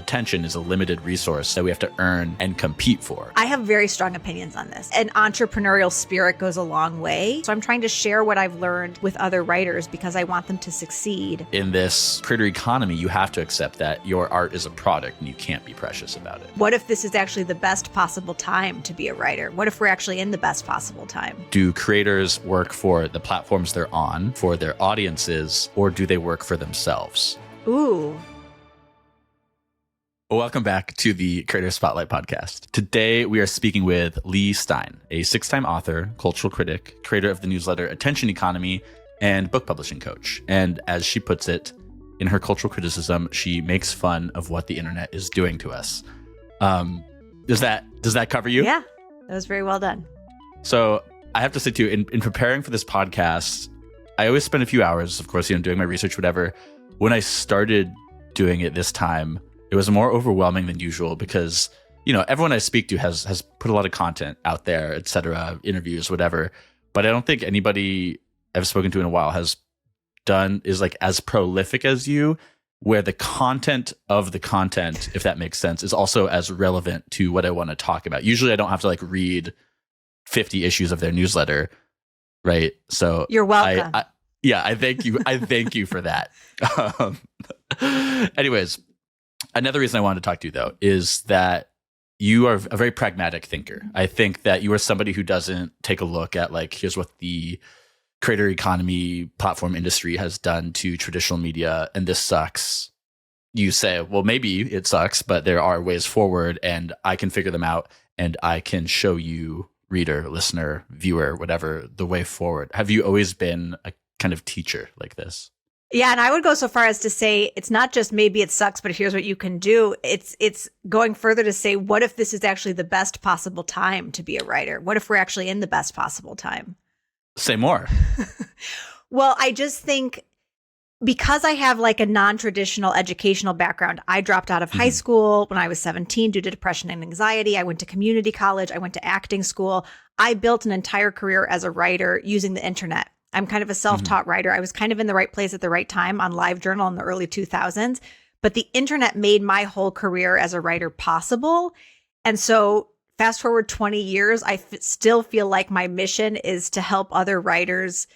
attention is a limited resource that we have to earn and compete for. I have very strong opinions on this. An entrepreneurial spirit goes a long way. So I'm trying to share what I've learned with other writers because I want them to succeed. In this creator economy, you have to accept that your art is a product and you can't be precious about it. What if this is actually the best possible time to be a writer? What if we're actually in the best possible time? Do creators work for the platforms they're on, for their audiences, or do they work for themselves? Ooh. Welcome back to the Creator Spotlight podcast. Today, we are speaking with Leigh Stein, a 6-time author, cultural critic, creator of the newsletter Attention Economy, and book publishing coach. And as she puts it, in her cultural criticism, she makes fun of what the internet is doing to us. Does that cover you? Yeah, that was very well done. So I have to say too, in preparing for this podcast, I always spend a few hours, of course, doing my research, whatever. When I started doing it this time, it was more overwhelming than usual because, everyone I speak to has put a lot of content out there, et cetera, interviews, whatever. But I don't think anybody I've spoken to in a while is like as prolific as you, where the content of the content, if that makes sense, is also as relevant to what I want to talk about. Usually I don't have to like read 50 issues of their newsletter, right? So you're welcome. I thank you. I thank you for that. Anyways, another reason I wanted to talk to you, though, is that you are a very pragmatic thinker. I think that you are somebody who doesn't take a look at like, here's what the creator economy platform industry has done to traditional media, and this sucks. You say, well, maybe it sucks, but there are ways forward, and I can figure them out, and I can show you, reader, listener, viewer, whatever, the way forward. Have you always been a kind of teacher like this? Yeah, and I would go so far as to say it's not just maybe it sucks, but here's what you can do. It's going further to say, what if this is actually the best possible time to be a writer? What if we're actually in the best possible time? Say more. Well, I just think because I have like a non-traditional educational background, I dropped out of high school when I was 17 due to depression and anxiety. I went to community college. I went to acting school. I built an entire career as a writer using the internet. I'm kind of a self-taught writer. I was kind of in the right place at the right time on LiveJournal in the early 2000s, but the internet made my whole career as a writer possible. And so fast forward 20 years, I still feel like my mission is to help other writers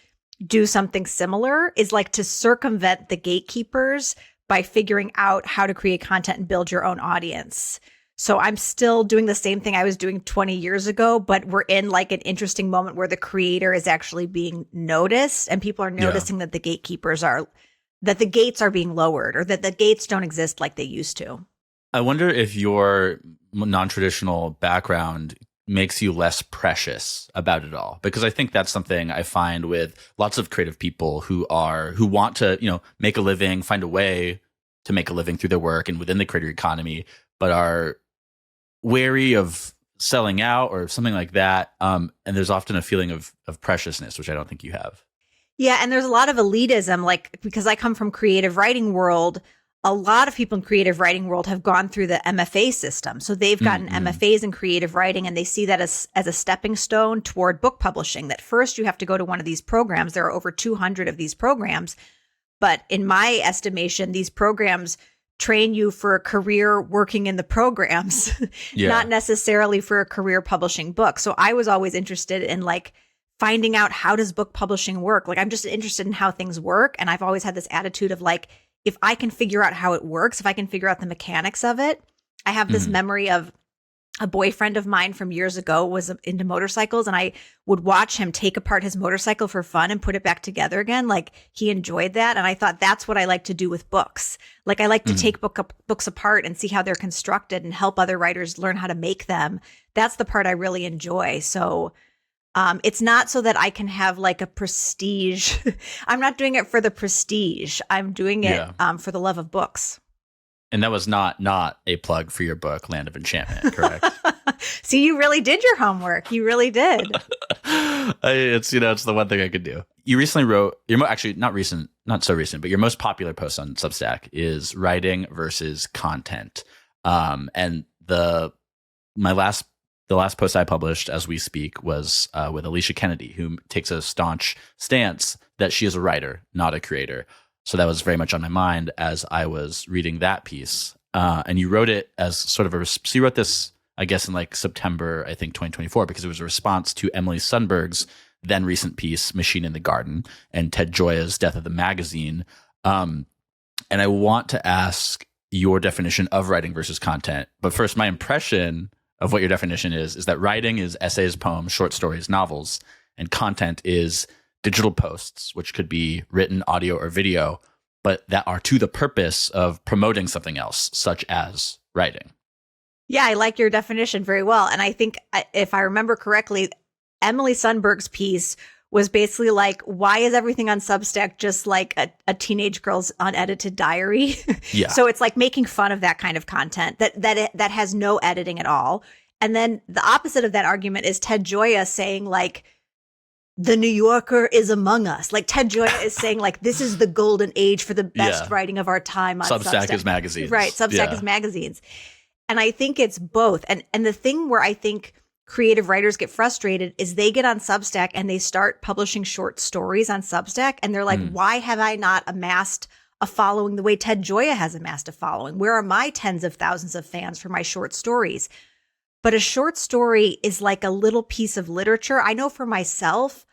do something similar, is like to circumvent the gatekeepers by figuring out how to create content and build your own audience. So I'm still doing the same thing I was doing 20 years ago, but we're in like an interesting moment where the creator is actually being noticed and people are noticing that the gatekeepers that the gates are being lowered or that the gates don't exist like they used to. I wonder if your non-traditional background makes you less precious about it all, because I think that's something I find with lots of creative people who want to, make a living, find a way to make a living through their work and within the creator economy, but are wary of selling out or something like that. And there's often a feeling of preciousness, which I don't think you have. Yeah. And there's a lot of elitism, like because I come from creative writing world, a lot of people in creative writing world have gone through the MFA system. So they've gotten MFAs in creative writing and they see that as a stepping stone toward book publishing, that first you have to go to one of these programs. There are over 200 of these programs. But in my estimation, these programs train you for a career working in the programs, not necessarily for a career publishing books. So I was always interested in like finding out, how does book publishing work? Like I'm just interested in how things work. And I've always had this attitude of like, if I can figure out how it works, if I can figure out the mechanics of it. I have this memory of a boyfriend of mine from years ago was into motorcycles, and I would watch him take apart his motorcycle for fun and put it back together again. Like he enjoyed that. And I thought that's what I like to do with books. Like I like to take books apart and see how they're constructed and help other writers learn how to make them. That's the part I really enjoy. So it's not so that I can have like a prestige. I'm not doing it for the prestige. I'm doing it for the love of books. And that was not a plug for your book, Land of Enchantment, correct? See, you really did your homework. You really did. It's the one thing I could do. You recently wrote not so recent, but your most popular post on Substack is writing versus content. And the last post I published as we speak was with Alicia Kennedy, who takes a staunch stance that she is a writer, not a creator. So that was very much on my mind as I was reading that piece. and you wrote it as sort of so you wrote this, I guess, in like September, I think 2024, because it was a response to Emily Sundberg's then recent piece, Machine in the Garden, and Ted Gioia's Death of the Magazine. And I want to ask your definition of writing versus content. But first, my impression of what your definition is that writing is essays, poems, short stories, novels, and content is digital posts, which could be written, audio, or video, but that are to the purpose of promoting something else, such as writing. Yeah, I like your definition very well. And I think, if I remember correctly, Emily Sundberg's piece was basically like, why is everything on Substack just like a teenage girl's unedited diary? Yeah. So it's like making fun of that kind of content that has no editing at all. And then the opposite of that argument is Ted Gioia saying like, the New Yorker is among us. Like Ted Gioia is saying like, this is the golden age for the best writing of our time on Substack is magazines. Right. Substack is magazines. And I think it's both. And the thing where I think creative writers get frustrated is they get on Substack and they start publishing short stories on Substack. And they're like, why have I not amassed a following the way Ted Gioia has amassed a following? Where are my tens of thousands of fans for my short stories? But a short story is like a little piece of literature. I know for myself,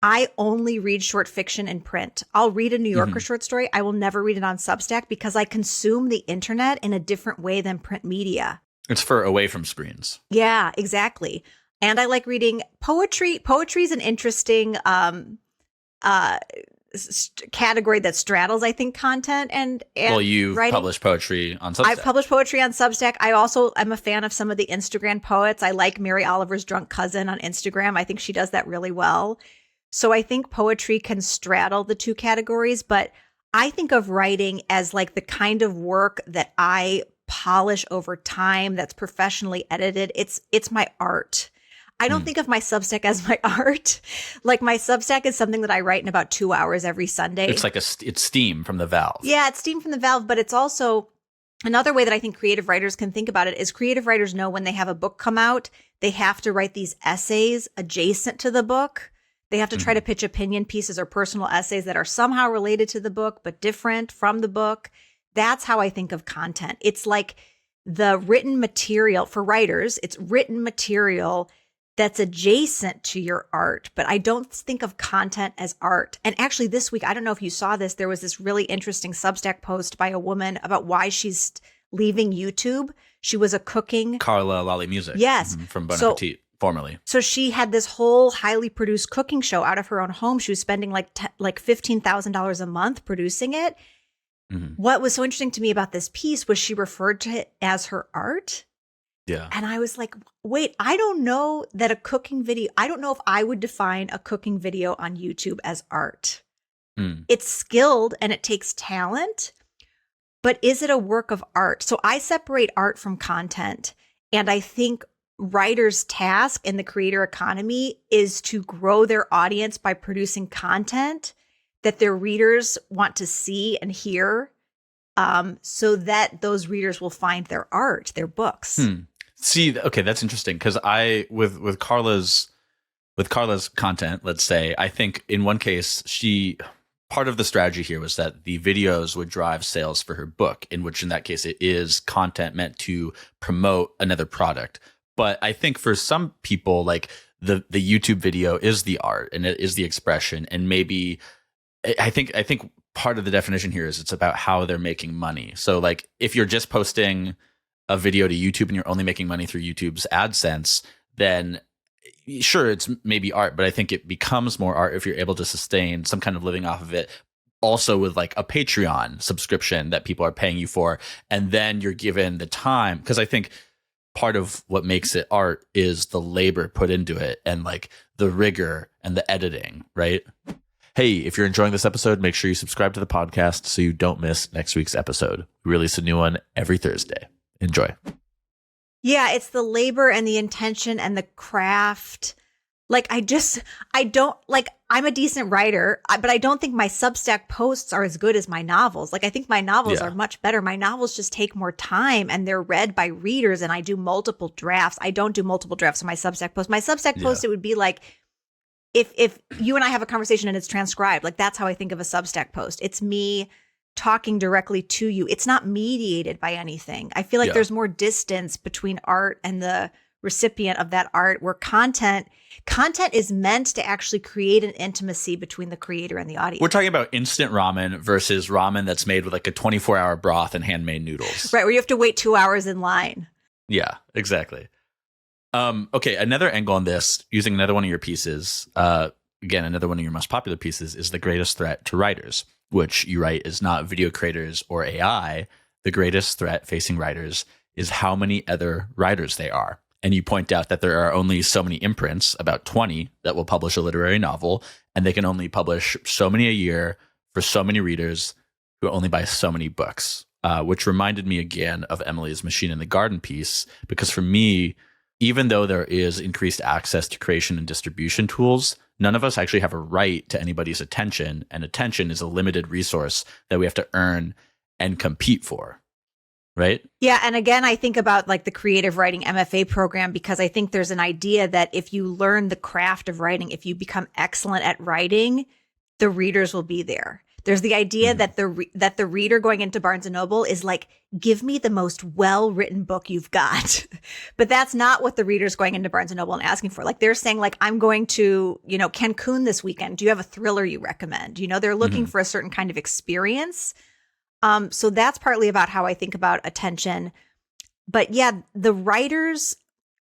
I only read short fiction in print. I'll read a New Yorker short story. I will never read it on Substack because I consume the internet in a different way than print media. It's for away from screens. Yeah, exactly. And I like reading poetry. Poetry is an interesting category that straddles, I think, content and well, you've writing. Published poetry on Substack. I've published poetry on Substack. I also am a fan of some of the Instagram poets. I like Mary Oliver's Drunk Cousin on Instagram. I think she does that really well. So I think poetry can straddle the two categories, but I think of writing as like the kind of work that I polish over time, that's professionally edited. It's my art. I don't think of my Substack as my art. Like my Substack is something that I write in about 2 hours every Sunday. It's like it's steam from the valve. Yeah, it's steam from the valve, but it's also another way that I think creative writers can think about it is creative writers know when they have a book come out, they have to write these essays adjacent to the book. They have to try to pitch opinion pieces or personal essays that are somehow related to the book, but different from the book. That's how I think of content. It's like the written material for writers. It's written material that's adjacent to your art, but I don't think of content as art. And actually this week, I don't know if you saw this, there was this really interesting Substack post by a woman about why she's leaving YouTube. She was a cooking... Carla Lolly Music. Yes. From Bon Appetit, formerly. So she had this whole highly produced cooking show out of her own home. She was spending like $15,000 a month producing it. What was so interesting to me about this piece was she referred to it as her art. Yeah. And I was like, wait, I don't know that a cooking video, I don't know if I would define a cooking video on YouTube as art. It's skilled and it takes talent, but is it a work of art? So I separate art from content. And I think writers' task in the creator economy is to grow their audience by producing content that their readers want to see and hear, so that those readers will find their art, their books. See, okay, that's interesting because with Carla's content, let's say, I think in one case part of the strategy here was that the videos would drive sales for her book, in that case it is content meant to promote another product. But I think for some people, like the YouTube video is the art and it is the expression, and maybe I think part of the definition here is it's about how they're making money. So like if you're just posting a video to YouTube and you're only making money through YouTube's AdSense, then sure, it's maybe art, but I think it becomes more art if you're able to sustain some kind of living off of it. Also with like a Patreon subscription that people are paying you for, and then you're given the time, because I think part of what makes it art is the labor put into it and like the rigor and the editing, right? Hey, if you're enjoying this episode, make sure you subscribe to the podcast so you don't miss next week's episode. We release a new one every Thursday. Enjoy. Yeah, it's the labor and the intention and the craft. Like I'm a decent writer, but I don't think my Substack posts are as good as my novels. Like I think my novels are much better. My novels just take more time and they're read by readers, and I do multiple drafts. I don't do multiple drafts on my Substack post. My Substack post, it would be like, if you and I have a conversation and it's transcribed, like that's how I think of a Substack post. It's me talking directly to you. It's not mediated by anything. I feel like there's more distance between art and the recipient of that art, where content is meant to actually create an intimacy between the creator and the audience. We're talking about instant ramen versus ramen that's made with like a 24-hour broth and handmade noodles. Right, where you have to wait 2 hours in line. Yeah, exactly. Okay, another angle on this, using another one of your pieces, again, another one of your most popular pieces, is the greatest threat to writers, which you write is not video creators or AI. The greatest threat facing writers is how many other writers they are. And you point out that there are only so many imprints, about 20, that will publish a literary novel, and they can only publish so many a year for so many readers who only buy so many books, which reminded me again of Emily's Machine in the Garden piece, because for me, even though there is increased access to creation and distribution tools, none of us actually have a right to anybody's attention, and attention is a limited resource that we have to earn and compete for. Right? Yeah. And again, I think about like the creative writing MFA program, because I think there's an idea that if you learn the craft of writing, if you become excellent at writing, the readers will be there. There's the idea that the reader going into Barnes and Noble is like, give me the most well-written book you've got. But that's not what the reader's going into Barnes and Noble and asking for. Like they're saying, like, I'm going to, Cancun this weekend. Do you have a thriller you recommend? They're looking for a certain kind of experience. So that's partly about how I think about attention. But yeah, the writers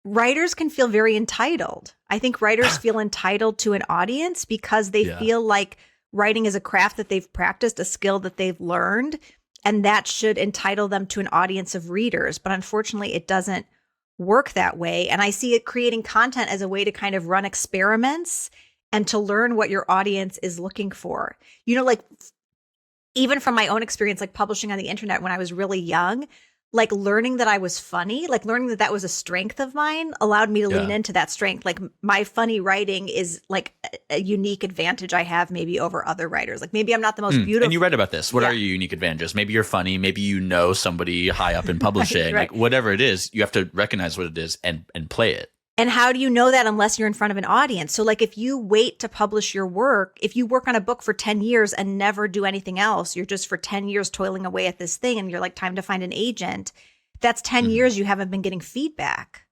can feel very entitled. I think writers feel entitled to an audience because they feel like writing is a craft that they've practiced, a skill that they've learned, and that should entitle them to an audience of readers. But unfortunately, it doesn't work that way. And I see it creating content as a way to kind of run experiments and to learn what your audience is looking for. Like even from my own experience, like publishing on the internet when I was really young, like learning that I was funny, like learning that that was a strength of mine allowed me to lean into that strength. Like my funny writing is like a unique advantage I have maybe over other writers. Like maybe I'm not the most beautiful. And you read about this. What are your unique advantages? Maybe you're funny. Maybe somebody high up in publishing. Right. Like whatever it is, you have to recognize what it is and play it. And how do you know that unless you're in front of an audience? So like if you wait to publish your work, if you work on a book for 10 years and never do anything else, you're just for 10 years toiling away at this thing and you're like, time to find an agent. That's 10 years you haven't been getting feedback.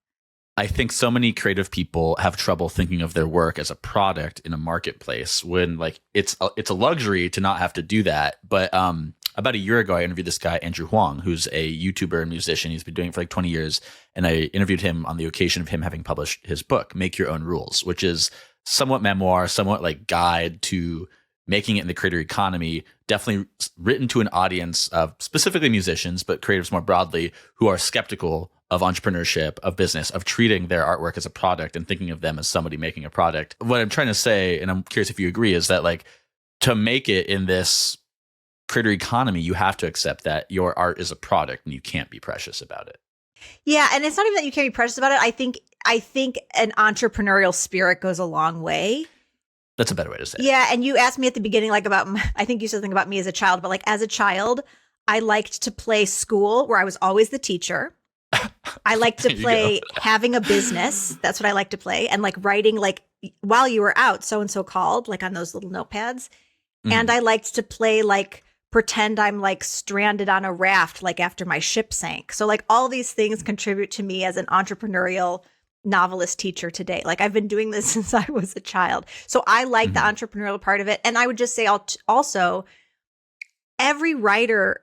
I think so many creative people have trouble thinking of their work as a product in a marketplace when like it's a luxury to not have to do that. But about a year ago, I interviewed this guy, Andrew Huang, who's a YouTuber and musician. He's been doing it for like 20 years. And I interviewed him on the occasion of him having published his book, Make Your Own Rules, which is somewhat memoir, somewhat like guide to making it in the creator economy, definitely written to an audience of specifically musicians, but creatives more broadly who are skeptical of entrepreneurship, of business, of treating their artwork as a product and thinking of them as somebody making a product. What I'm trying to say, and I'm curious if you agree, is that like to make it in this creator economy, you have to accept that your art is a product and you can't be precious about it. Yeah, and it's not even that you can't be precious about it. I think an entrepreneurial spirit goes a long way. That's a better way to say it. Yeah, and you asked me at the beginning, like about, I think you said something about me as a child, but like as a child, I liked to play school where I was always the teacher. I liked to play having a business. That's what I like to play. And like writing, like while you were out, so-and-so called, like on those little notepads. And I liked to play like pretend I'm like stranded on a raft, like after my ship sank. So like all these things contribute to me as an entrepreneurial novelist teacher today. Like I've been doing this since I was a child. So I like the entrepreneurial part of it. And I would just say also, every writer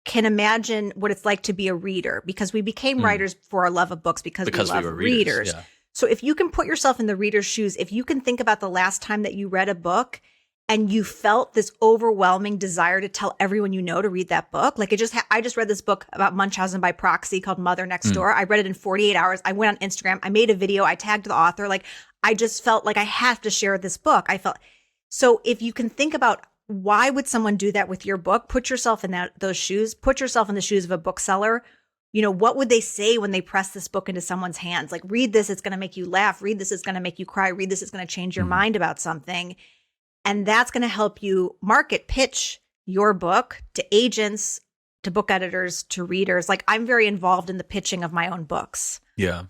can imagine what it's like to be a reader, because we became writers for our love of books because we love readers. Yeah. So if you can put yourself in the reader's shoes, if you can think about the last time that you read a book and you felt this overwhelming desire to tell everyone you know to read that book. Like I just read this book about Munchausen by proxy called Mother Next Door. I read it in 48 hours. I went on Instagram. I made a video. I tagged the author. Like I just felt like I have to share this book. So if you can think about why would someone do that with your book, put yourself in those shoes, put yourself in the shoes of a bookseller. What would they say when they press this book into someone's hands? Like, read this. It's going to make you laugh. Read this. It's going to make you cry. Read this. It's going to change your mind about something. And that's going to help you pitch your book to agents, to book editors, to readers. Like I'm very involved in the pitching of my own books. Yeah.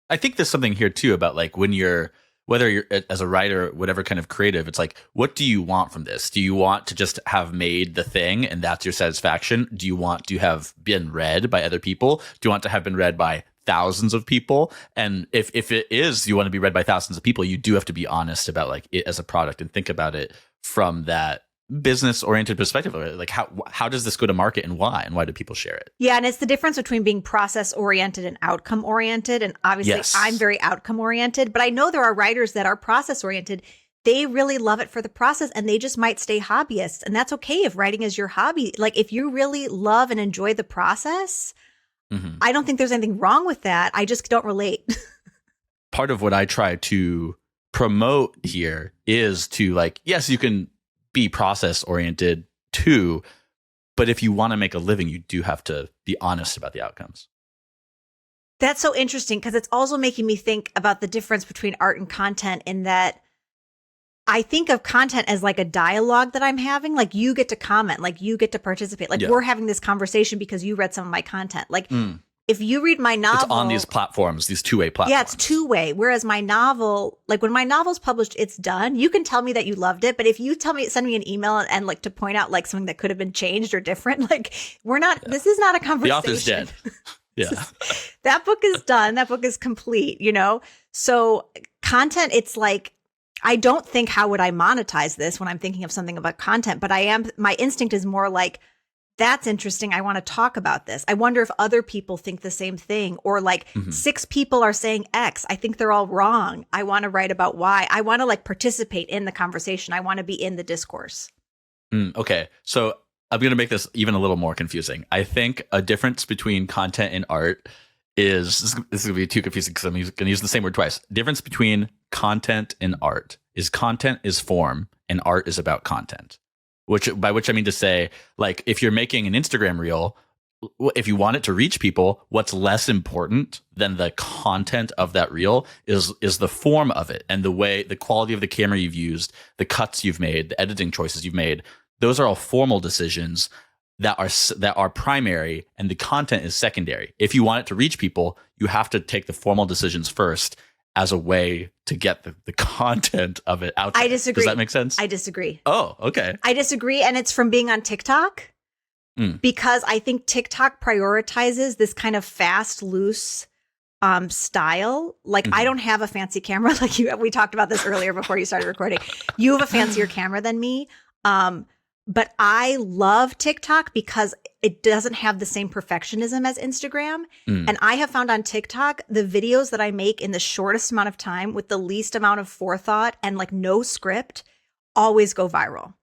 I think there's something here too about like when you're whether you're as a writer, whatever kind of creative, it's like, what do you want from this? Do you want to just have made the thing and that's your satisfaction? Do you want to have been read by other people? Do you want to have been read by thousands of people? And if it is, you want to be read by thousands of people, you do have to be honest about like it as a product and think about it from that business oriented perspective. Like how does this go to market and why do people share it? Yeah. And it's the difference between being process oriented and outcome oriented. And obviously Yes. I'm very outcome oriented, but I know there are writers that are process oriented. They really love it for the process and they just might stay hobbyists. And that's okay if writing is your hobby. Like if you really love and enjoy the process, I don't think there's anything wrong with that. I just don't relate. Part of what I try to promote here is to like, yes, you can be process oriented too, but if you want to make a living, you do have to be honest about the outcomes. That's so interesting because it's also making me think about the difference between art and content in that I think of content as like a dialogue that I'm having. Like you get to comment, like you get to participate. Like we're having this conversation because you read some of my content. Like if you read my novel, it's on these platforms, these two-way platforms. Yeah, it's two-way. Whereas my novel, like when my novel's published, it's done. You can tell me that you loved it, but if you send me an email and like to point out like something that could have been changed or different, like this is not a conversation. The author's dead. Yeah. That book is done. That book is complete, you know? So content, it's like, I don't think how would I monetize this when I'm thinking of something about content, but my instinct is more like, that's interesting. I want to talk about this. I wonder if other people think the same thing, or like 6 people are saying X. I think they're all wrong. I want to write about why. I want to like participate in the conversation. I want to be in the discourse. Okay. So I'm going to make this even a little more confusing. I think a difference between content and art is, this is going to be too confusing because I'm going to use the same word twice. Difference between content and art is content is form and art is about content. By which I mean to say, like, if you're making an Instagram reel, if you want it to reach people, what's less important than the content of that reel is the form of it and the quality of the camera you've used, the cuts you've made, the editing choices you've made. Those are all formal decisions that are primary, and the content is secondary. If you want it to reach people, you have to take the formal decisions first as a way to get the content of it out there. I disagree. Does that make sense? I disagree. Oh, okay. I disagree. And it's from being on TikTok because I think TikTok prioritizes this kind of fast, loose style. Like I don't have a fancy camera. Like we talked about this earlier before you started recording. You have a fancier camera than me. But I love TikTok because it doesn't have the same perfectionism as Instagram. And I have found on TikTok, the videos that I make in the shortest amount of time with the least amount of forethought and like no script always go viral.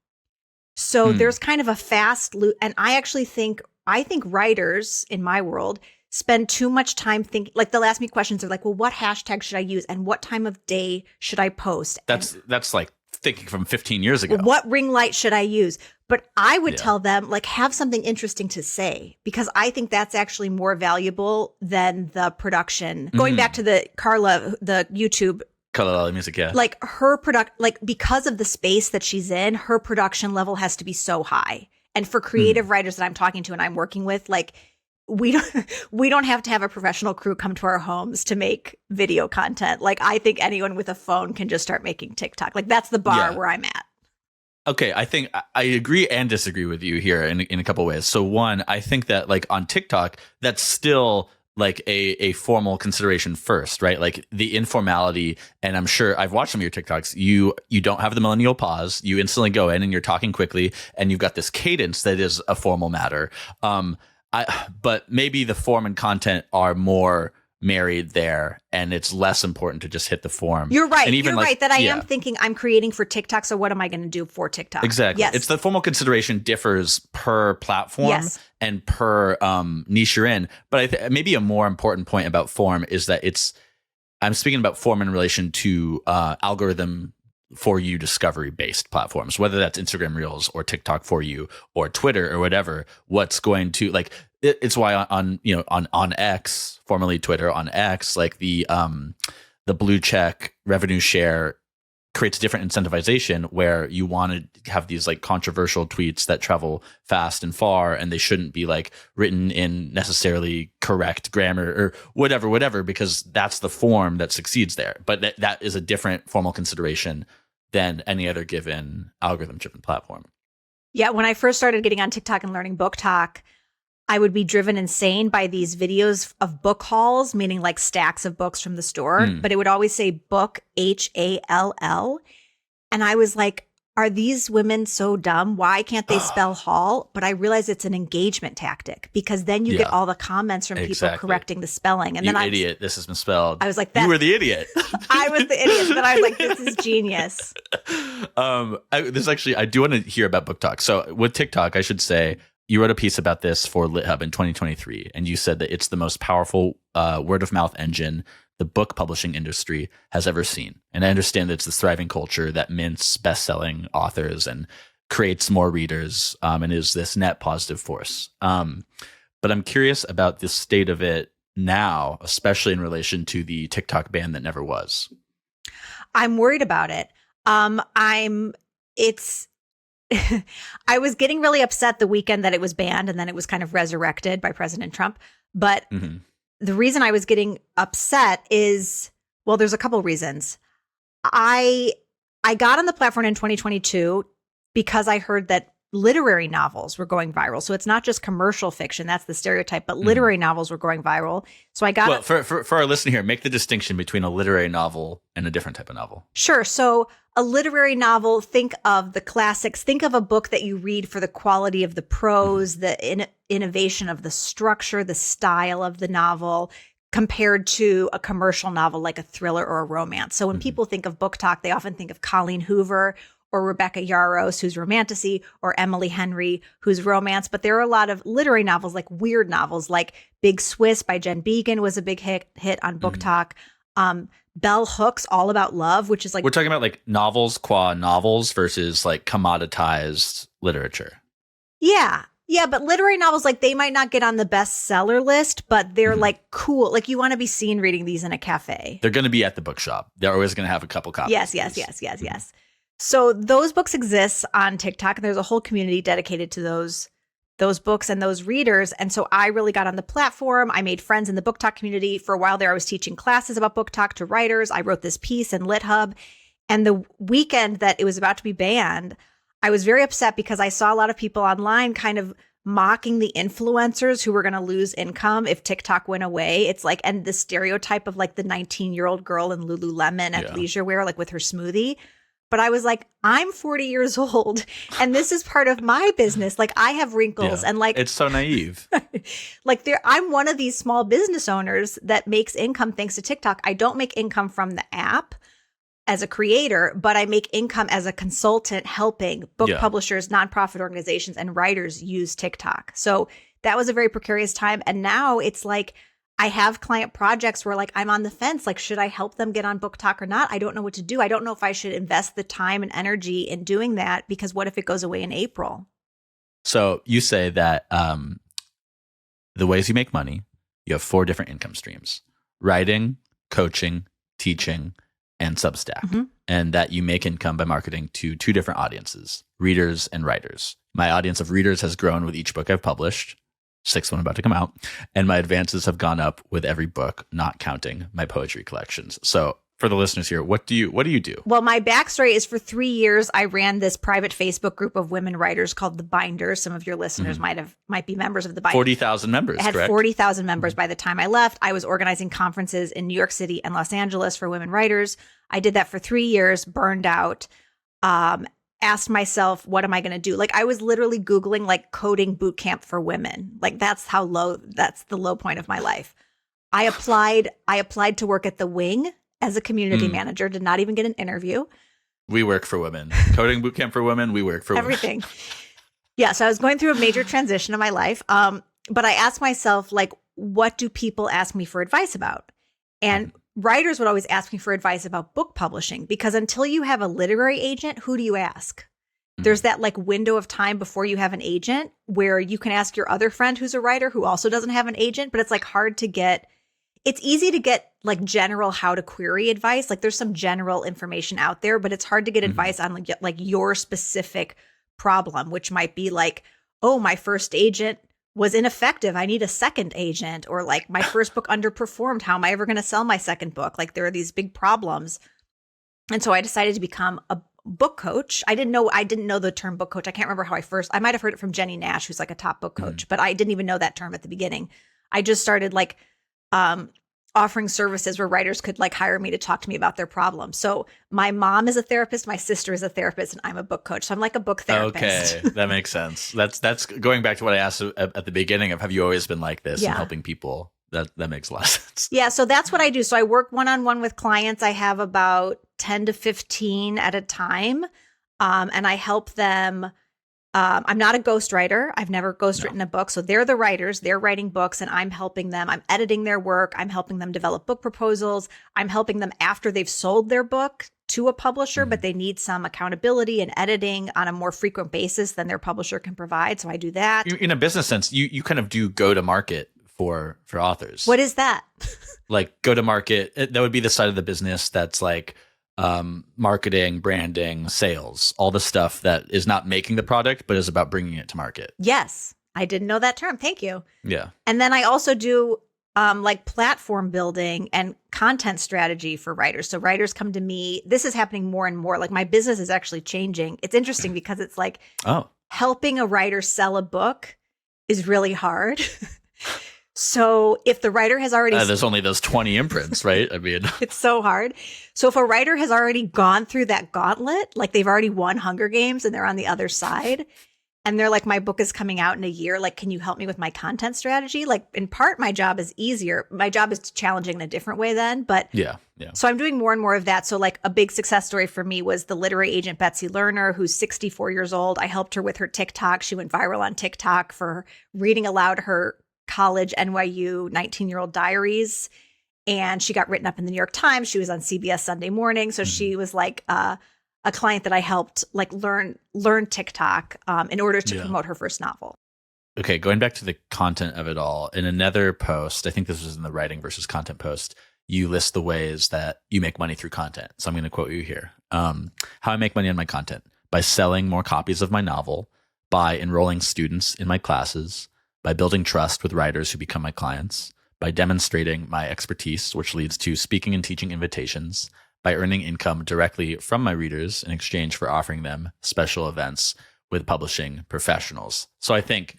So there's kind of a fast loop. And I think writers in my world spend too much time thinking, like they'll ask me questions of like, well, what hashtag should I use? And what time of day should I post? That's like thinking from 15 years ago. What ring light should I use? But I would tell them, like, have something interesting to say, because I think that's actually more valuable than the production. Going back to the Carla, the YouTube. Carla music, yeah. Like because of the space that she's in, her production level has to be so high. And for creative writers that I'm talking to and I'm working with, like, we don't have to have a professional crew come to our homes to make video content. Like, I think anyone with a phone can just start making TikTok. Like, that's the bar where I'm at. Okay, I think I agree and disagree with you here in a couple ways. So one, I think that like on TikTok, that's still like a formal consideration first, right? Like the informality, and I'm sure I've watched some of your TikToks. You don't have the millennial pause. You instantly go in and you're talking quickly, and you've got this cadence that is a formal matter. But maybe the form and content are more married there, and it's less important to just hit the form. You're right. And even You're right that I am thinking I'm creating for TikTok. So what am I going to do for TikTok? Exactly. Yes. It's the formal consideration differs per platform and per niche you're in. But maybe a more important point about form is that I'm speaking about form in relation to algorithm for you discovery based platforms, whether that's Instagram Reels or TikTok for you or Twitter or whatever. What's going to like it's why on X, formerly Twitter, on X, like the blue check revenue share creates different incentivization where you want to have these like controversial tweets that travel fast and far, and they shouldn't be like written in necessarily correct grammar or whatever, because that's the form that succeeds there. But that is a different formal consideration than any other given algorithm-driven platform. Yeah, when I first started getting on TikTok and learning BookTok, I would be driven insane by these videos of book hauls, meaning like stacks of books from the store, but it would always say book, HALL. And I was like, are these women so dumb? Why can't they spell haul? But I realized it's an engagement tactic, because then you get all the comments from people correcting the spelling. And you then idiot, this is misspelled. I was like, you were the idiot. I was the idiot. But I was like, this is genius. I do want to hear about BookTok. So with TikTok, I should say, you wrote a piece about this for LitHub in 2023, and you said that it's the most powerful word of mouth engine the book publishing industry has ever seen. And I understand that it's this thriving culture that mints best-selling authors and creates more readers, and is this net positive force. But I'm curious about the state of it now, especially in relation to the TikTok ban that never was. I'm worried about it. I was getting really upset the weekend that it was banned, and then it was kind of resurrected by President Trump. But the reason I was getting upset is, well, there's a couple reasons. I got on the platform in 2022 because I heard that literary novels were going viral. So it's not just commercial fiction, that's the stereotype, but literary novels were going viral. So I got for our listener here, make the distinction between a literary novel and a different type of novel. Sure. So a literary novel, think of the classics, think of a book that you read for the quality of the prose, the innovation of the structure, the style of the novel, compared to a commercial novel like a thriller or a romance. So when people think of BookTok, they often think of Colleen Hoover or Rebecca Yarros, who's romantasy, or Emily Henry, who's romance. But there are a lot of literary novels, like weird novels, like Big Swiss by Jen Began was a big hit on BookTok. Bell Hooks, All About Love, which is like... We're talking about like novels qua novels versus like commoditized literature. Yeah. Yeah, but literary novels, like they might not get on the bestseller list, but they're like cool. Like you want to be seen reading these in a cafe. They're going to be at the bookshop. They're always going to have a couple copies. Yes. So those books exist on TikTok, and there's a whole community dedicated to those books and those readers. And so I really got on the platform. I made friends in the BookTok community. For a while there, I was teaching classes about BookTok to writers. I wrote this piece in LitHub. And the weekend that it was about to be banned, I was very upset because I saw a lot of people online kind of mocking the influencers who were going to lose income if TikTok went away. It's like, and the stereotype of like the 19-year-old girl in Lululemon at leisure wear, like with her smoothie. But I was like, I'm 40 years old and this is part of my business. Like I have wrinkles and like, it's so naive. Like I'm one of these small business owners that makes income thanks to TikTok. I don't make income from the app as a creator, but I make income as a consultant helping book publishers, nonprofit organizations, and writers use TikTok. So that was a very precarious time. And now it's like, I have client projects where like I'm on the fence, like should I help them get on BookTok or not? I don't know what to do. I don't know if I should invest the time and energy in doing that, because what if it goes away in April? So you say that the ways you make money, you have 4 different income streams: writing, coaching, teaching, and Substack. And that you make income by marketing to 2 different audiences, readers and writers. My audience of readers has grown with each book I've published. 6th one about to come out, and my advances have gone up with every book, not counting my poetry collections. So for the listeners here, what do you do? Well, my backstory is for 3 years, I ran this private Facebook group of women writers called The Binders. Some of your listeners might be members of The Binders. 40,000 members, It had 40,000 members by the time I left. I was organizing conferences in New York City and Los Angeles for women writers. I did that for 3 years, burned out, asked myself, what am I going to do? Like I was literally Googling like coding boot camp for women. Like that's the low point of my life. I applied to work at The Wing as a community manager, did not even get an interview. We work for women. Coding boot camp for women, we work for everything. Yeah. So I was going through a major transition in my life. But I asked myself, like, what do people ask me for advice about? And writers would always ask me for advice about book publishing, because until you have a literary agent, who do you ask? There's that like window of time before you have an agent where you can ask your other friend who's a writer who also doesn't have an agent, but it's like hard to get, it's easy to get like general how to query advice. Like there's some general information out there, but it's hard to get advice on like your specific problem, which might be like, oh, my first agent was ineffective. I need a second agent. Or like my first book underperformed. How am I ever going to sell my second book? Like there are these big problems. And so I decided to become a book coach. I didn't know the term book coach. I can't remember how I might have heard it from Jenny Nash, who's like a top book coach, but I didn't even know that term at the beginning. I just started like offering services where writers could like hire me to talk to me about their problems. So my mom is a therapist, my sister is a therapist, and I'm a book coach. So I'm like a book therapist. Okay, that makes sense. That's going back to what I asked at the beginning of, have you always been like this and helping people? That makes a lot of sense. Yeah, so that's what I do. So I work one-on-one with clients. I have about 10 to 15 at a time, and I help them. I'm not a ghostwriter. I've never ghostwritten a book. So they're the writers. They're writing books, and I'm helping them. I'm editing their work. I'm helping them develop book proposals. I'm helping them after they've sold their book to a publisher, but they need some accountability and editing on a more frequent basis than their publisher can provide. So I do that. In a business sense, you kind of do go to market for authors. What is that? Like go to market, that would be the side of the business that's like marketing, branding, sales, all the stuff that is not making the product, but is about bringing it to market. Yes. I didn't know that term. Thank you. Yeah. And then I also do like platform building and content strategy for writers. So writers come to me. This is happening more and more. Like my business is actually changing. It's interesting because it's like helping a writer sell a book is really hard. So if the writer has already... there's only those 20 imprints, right? I mean... It's so hard. So if a writer has already gone through that gauntlet, like they've already won Hunger Games and they're on the other side, and they're like, my book is coming out in a year, like, can you help me with my content strategy? Like, in part, my job is easier. My job is challenging in a different way then, but... Yeah. So I'm doing more and more of that. So like a big success story for me was the literary agent Betsy Lerner, who's 64 years old. I helped her with her TikTok. She went viral on TikTok for reading aloud her college NYU 19-year-old diaries, and she got written up in the New York Times. She was on CBS Sunday Morning, so she was like a client that I helped like learn TikTok in order to promote her first novel. Okay, going back to the content of it all, in another post, I think this was in the writing versus content post, you list the ways that you make money through content. So I'm going to quote you here. How I make money on my content: by selling more copies of my novel, by enrolling students in my classes, by building trust with writers who become my clients, by demonstrating my expertise, which leads to speaking and teaching invitations, by earning income directly from my readers in exchange for offering them special events with publishing professionals. So I think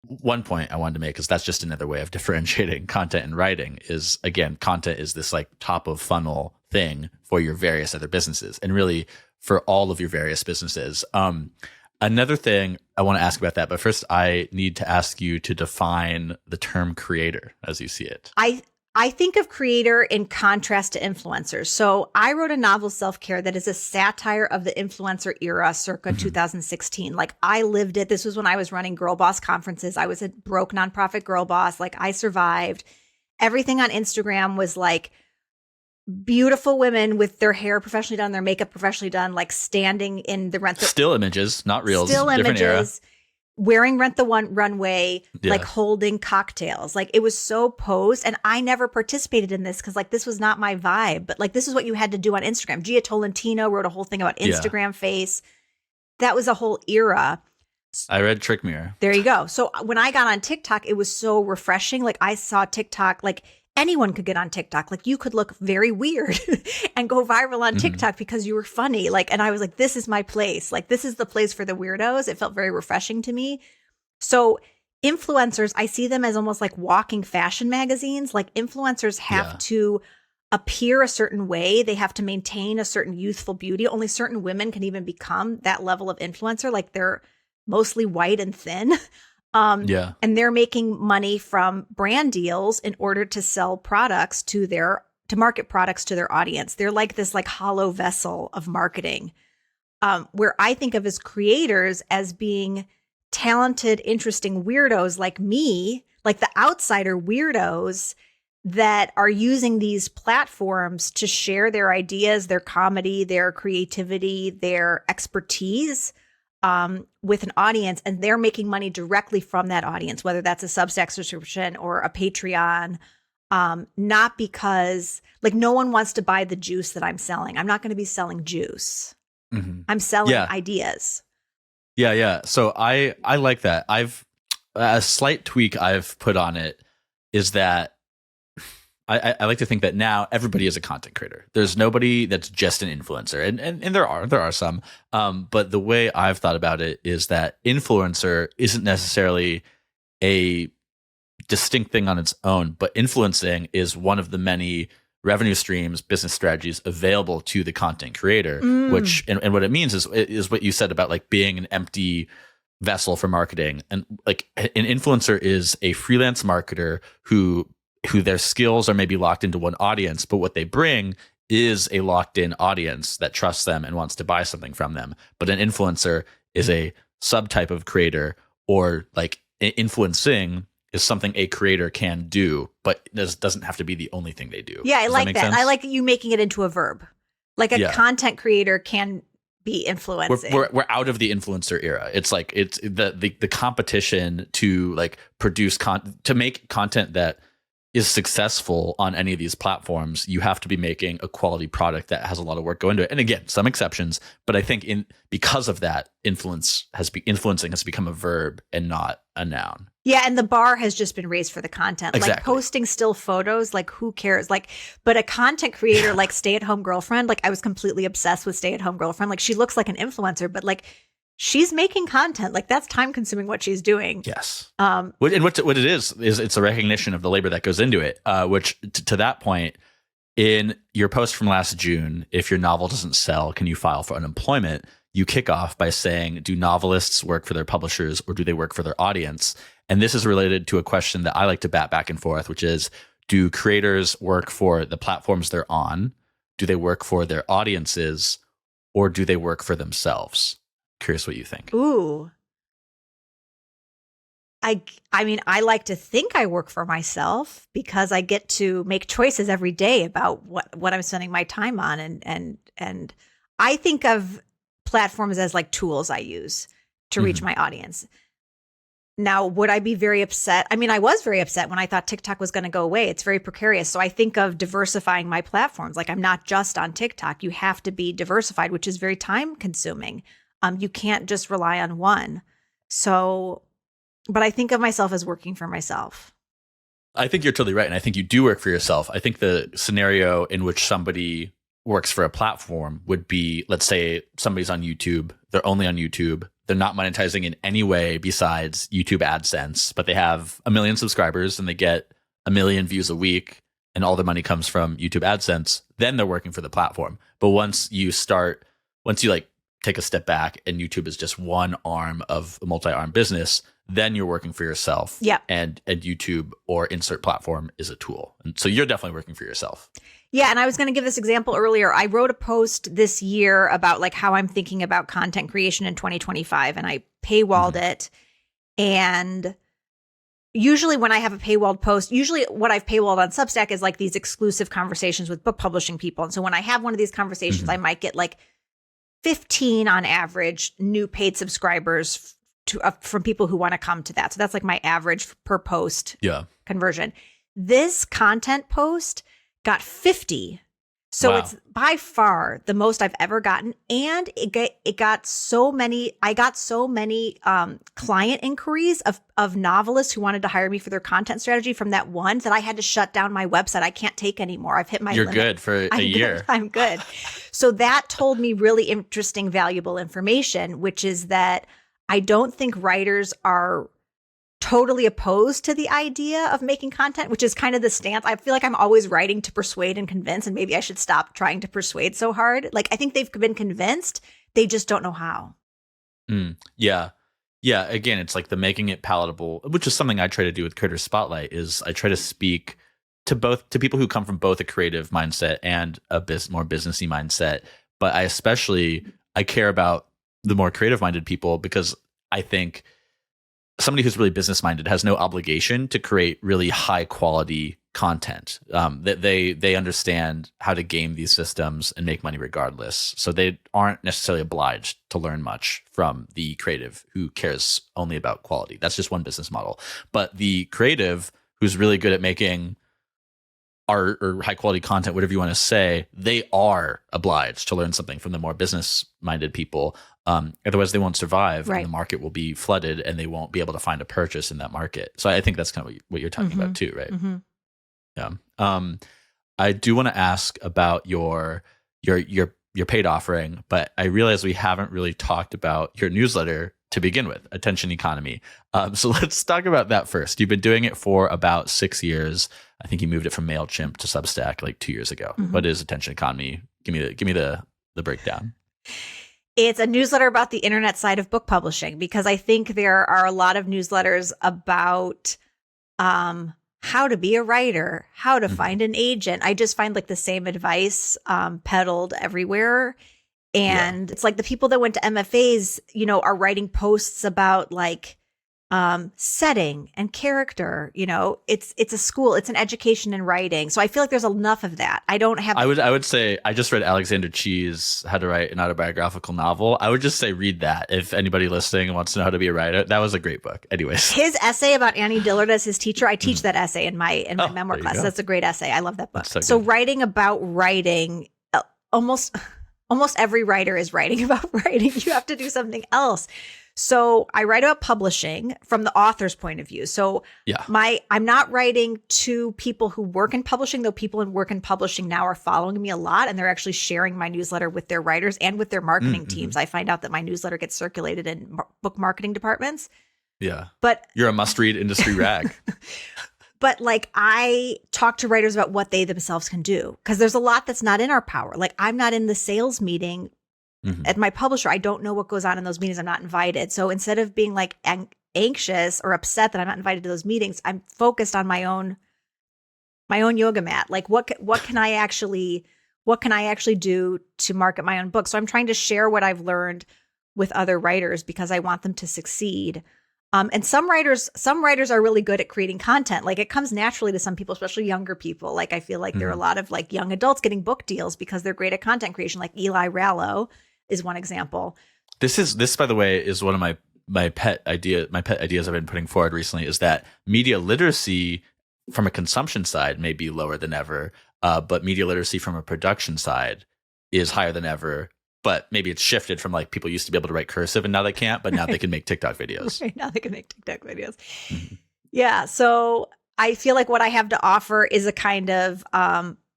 one point I wanted to make is that's just another way of differentiating content and writing is, again, content is this like top of funnel thing for your various other businesses and really for all of your various businesses. Another thing I want to ask about that, but first I need to ask you to define the term creator as you see it. I think of creator in contrast to influencers. So I wrote a novel, Self-Care, that is a satire of the influencer era circa 2016. Like I lived it. This was when I was running girl boss conferences. I was a broke nonprofit girl boss. Like I survived. Everything on Instagram was like beautiful women with their hair professionally done, their makeup professionally done, like standing in the still images, not reels. Still different images, era. Wearing Rent the Runway, like holding cocktails. Like it was so posed. And I never participated in this because like this was not my vibe. But like this is what you had to do on Instagram. Gia Tolentino wrote a whole thing about Instagram face. That was a whole era. I read Trick Mirror. There you go. So when I got on TikTok, it was so refreshing. Like I saw TikTok, like anyone could get on TikTok. Like you could look very weird and go viral on TikTok because you were funny. Like, and I was like, this is my place. Like, this is the place for the weirdos. It felt very refreshing to me. So influencers, I see them as almost like walking fashion magazines. Like influencers have to appear a certain way. They have to maintain a certain youthful beauty. Only certain women can even become that level of influencer. Like they're mostly white and thin. And they're making money from brand deals in order to sell products to market products to their audience. They're like this like hollow vessel of marketing, where I think of as creators as being talented, interesting weirdos like me, like the outsider weirdos that are using these platforms to share their ideas, their comedy, their creativity, their expertise with an audience, and they're making money directly from that audience, whether that's a Substack subscription or a Patreon Not because like no one wants to buy the juice that I'm selling. I'm not going to be selling juice. I'm selling ideas. Yeah. So I like that. A slight tweak I've put on it is that I like to think that now everybody is a content creator. There's nobody that's just an influencer, and there are some. But the way I've thought about it is that influencer isn't necessarily a distinct thing on its own, but influencing is one of the many revenue streams, business strategies available to the content creator. Which and what it means is what you said about like being an empty vessel for marketing, and like an influencer is a freelance marketer who their skills are maybe locked into one audience, but what they bring is a locked in audience that trusts them and wants to buy something from them. But an influencer is a subtype of creator, or like influencing is something a creator can do, but this doesn't have to be the only thing they do. Yeah, I like that. Sense? I like you making it into a verb. Like a content creator can be influencing. We're out of the influencer era. It's like it's the competition to like produce to make content that is successful on any of these platforms. You have to be making a quality product that has a lot of work going into it. And again, some exceptions, but I think because of that, influencing has become a verb and not a noun. Yeah, and the bar has just been raised for the content. Exactly. Like posting still photos, like who cares? Like, but a content creator like Stay-at-Home Girlfriend, like I was completely obsessed with Stay-at-Home Girlfriend. Like she looks like an influencer, but like she's making content. Like that's time consuming what she's doing. Yes. And what it is it's a recognition of the labor that goes into it, which to that point, in your post from last June, if your novel doesn't sell, can you file for unemployment? You kick off by saying, do novelists work for their publishers or do they work for their audience? And this is related to a question that I like to bat back and forth, which is, do creators work for the platforms they're on? Do they work for their audiences, or do they work for themselves? Curious what you think. Ooh. I mean, I like to think I work for myself because I get to make choices every day about what I'm spending my time on. And I think of platforms as like tools I use to reach my audience. Now, would I be very upset? I mean, I was very upset when I thought TikTok was going to go away. It's very precarious. So I think of diversifying my platforms. Like I'm not just on TikTok. You have to be diversified, which is very time consuming. You can't just rely on one. So, but I think of myself as working for myself. I think you're totally right. And I think you do work for yourself. I think the scenario in which somebody works for a platform would be, let's say somebody's on YouTube. They're only on YouTube. They're not monetizing in any way besides YouTube AdSense, but they have 1 million subscribers and they get 1 million views a week and all their money comes from YouTube AdSense. Then they're working for the platform. But once you like take a step back and YouTube is just one arm of a multi-arm business, then you're working for yourself. Yeah. And YouTube or insert platform is a tool. And so you're definitely working for yourself. Yeah. And I was going to give this example earlier. I wrote a post this year about like how I'm thinking about content creation in 2025, and I paywalled it. And usually when I have a paywalled post, usually what I've paywalled on Substack is like these exclusive conversations with book publishing people. And so when I have one of these conversations, I might get like 15 on average new paid subscribers from people who want to come to that. So that's like my average per post conversion. This content post got 50. So it's by far the most I've ever gotten. And I got so many client inquiries of novelists who wanted to hire me for their content strategy from that one that I had to shut down my website. I can't take anymore. I've hit my limit. You're good for a year. I'm good. So that told me really interesting, valuable information, which is that I don't think writers are totally opposed to the idea of making content, which is kind of the stance. I feel like I'm always writing to persuade and convince, and maybe I should stop trying to persuade so hard. Like I think they've been convinced, they just don't know how. Yeah. Again, it's like the making it palatable, which is something I try to do with Creator Spotlight. Is I try to speak to people who come from both a creative mindset and a more businessy mindset. But I care about the more creative minded people, because I think somebody who's really business minded has no obligation to create really high quality content. They understand how to game these systems and make money regardless. So they aren't necessarily obliged to learn much from the creative who cares only about quality. That's just one business model. But the creative who's really good at making art or high quality content, whatever you want to say, they are obliged to learn something from the more business minded people. Otherwise, they won't survive, Right. and the market will be flooded, and they won't be able to find a purchase in that market. So I think that's kind of what you're talking about too, right? Mm-hmm. Yeah. I do want to ask about your paid offering, but I realize we haven't really talked about your newsletter to begin with, Attention Economy. So let's talk about that first. You've been doing it for about 6 years. I think you moved it from MailChimp to Substack like 2 years ago. Mm-hmm. What is Attention Economy? Give me the breakdown. It's a newsletter about the internet side of book publishing, because I think there are a lot of newsletters about how to be a writer, how to find an agent. I just find like the same advice peddled everywhere. And it's like the people that went to MFAs, are writing posts about like setting and character. It's a school, it's an education in writing. So I feel like there's enough of that. I don't have. I would say I just read Alexander Chee's How to Write an Autobiographical Novel. I would just say read that if anybody listening wants to know how to be a writer. That was a great book. Anyways, his essay about Annie Dillard as his teacher. I teach that essay in my memoir class. Go. That's a great essay. I love that book. So writing about writing, almost every writer is writing about writing. You have to do something else. So I write about publishing from the author's point of view. So I'm not writing to people who work in publishing, though people who work in publishing now are following me a lot, and they're actually sharing my newsletter with their writers and with their marketing teams. I find out that my newsletter gets circulated in book marketing departments. Yeah. But you're a must-read industry rag. But like I talk to writers about what they themselves can do, because there's a lot that's not in our power. Like I'm not in the sales meeting at my publisher. I don't know what goes on in those meetings. I'm not invited. So instead of being like anxious or upset that I'm not invited to those meetings, I'm focused on my own yoga mat. Like what can I actually do to market my own book? So I'm trying to share what I've learned with other writers because I want them to succeed. And some writers are really good at creating content. Like it comes naturally to some people, especially younger people. Like I feel like there are a lot of like young adults getting book deals because they're great at content creation. Like Eli Rallo is one example. This, by the way, is one of my pet ideas I've been putting forward recently, is that media literacy from a consumption side may be lower than ever, but media literacy from a production side is higher than ever. But maybe it's shifted from like people used to be able to write cursive and now they can't, but now they can make TikTok videos. Right, now they can make TikTok videos. Yeah. So I feel like what I have to offer is a kind of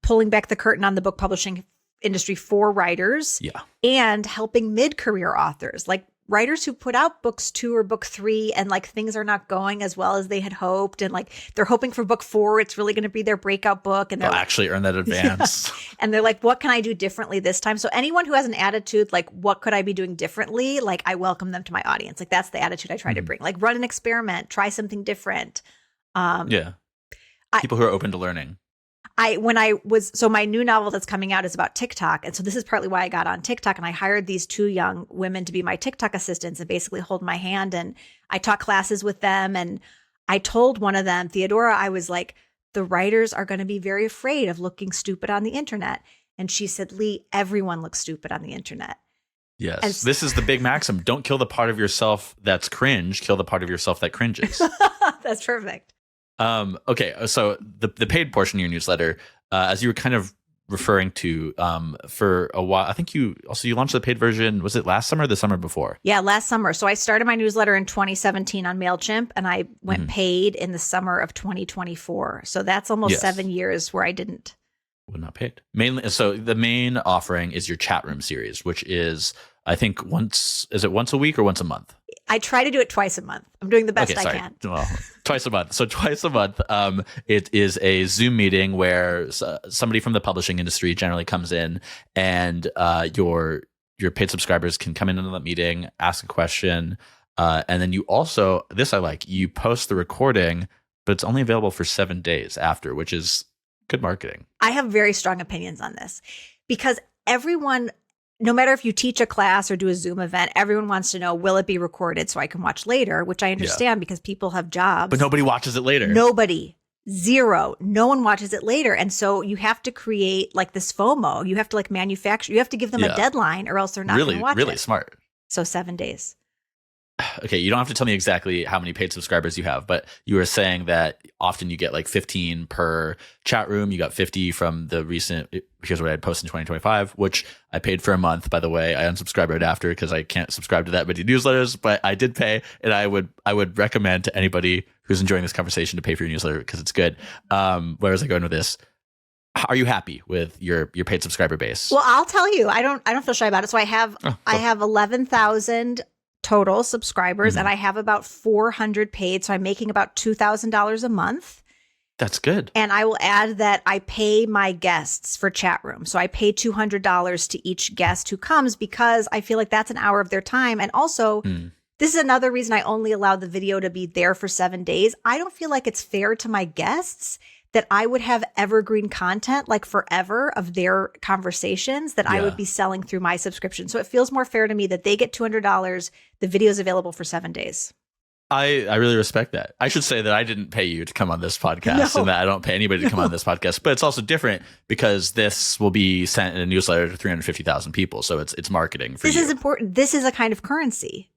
pulling back the curtain on the book publishing industry for writers and helping mid-career authors, like writers who put out books 2 or book 3 and like things are not going as well as they had hoped. And like they're hoping for book 4, it's really going to be their breakout book. And they'll actually earn that advance. And they're like, what can I do differently this time? So anyone who has an attitude like, what could I be doing differently? Like I welcome them to my audience. Like that's the attitude I try to bring. Like run an experiment, try something different. People who are open to learning. My new novel that's coming out is about TikTok. And so this is partly why I got on TikTok, and I hired these 2 young women to be my TikTok assistants and basically hold my hand. And I taught classes with them. And I told one of them, Theodora, I was like, the writers are going to be very afraid of looking stupid on the internet. And she said, Leigh, everyone looks stupid on the internet. Yes. And this is the big maxim. Don't kill the part of yourself that's cringe. Kill the part of yourself that cringes. That's perfect. Okay, so the paid portion of your newsletter, as you were kind of referring to, for a while, I think you launched the paid version. Was it last summer or the summer before? Yeah, last summer. So I started my newsletter in 2017 on MailChimp, and I went paid in the summer of 2024. So that's almost 7 years where I didn't. Well, not paid. Mainly, so the main offering is your chat room series, which is, I think, once a week or once a month? I try to do it twice a month. I'm doing the best I can. Well, twice a month. So twice a month, it is a Zoom meeting where somebody from the publishing industry generally comes in, and your paid subscribers can come into that meeting, ask a question, and then you also, this I like, you post the recording, but it's only available for 7 days after, which is good marketing. I have very strong opinions on this because everyone, no matter if you teach a class or do a Zoom event, everyone wants to know, will it be recorded so I can watch later, which I understand because people have jobs. But nobody watches it later. Nobody. Zero. No one watches it later. And so you have to create like this FOMO. You have to like manufacture, you have to give them a deadline or else they're not going to watch it. Really smart. So 7 days. okay, you don't have to tell me exactly how many paid subscribers you have, but you were saying that often you get like 15 per chat room. You got 50 from the recent, here's what I had posted in 2025, which I paid for a month, by the way. I unsubscribed right after because I can't subscribe to that many newsletters, but I did pay, and I would recommend to anybody who's enjoying this conversation to pay for your newsletter because it's good. Where was I going with this? Are you happy with your paid subscriber base? Well, I'll tell you, I don't feel shy about it. So I have 11,000 total subscribers, and I have about 400 paid. So I'm making about $2,000 a month. That's good. And I will add that I pay my guests for chat room. So I pay $200 to each guest who comes because I feel like that's an hour of their time. And also, this is another reason I only allow the video to be there for 7 days. I don't feel like it's fair to my guests that I would have evergreen content like forever of their conversations that I would be selling through my subscription. So it feels more fair to me that they get $200. The video is available for 7 days. I really respect that. I should say that I didn't pay you to come on this podcast and that I don't pay anybody to come on this podcast, but it's also different because this will be sent in a newsletter to 350,000 people. So it's marketing for you. This is important. This is a kind of currency.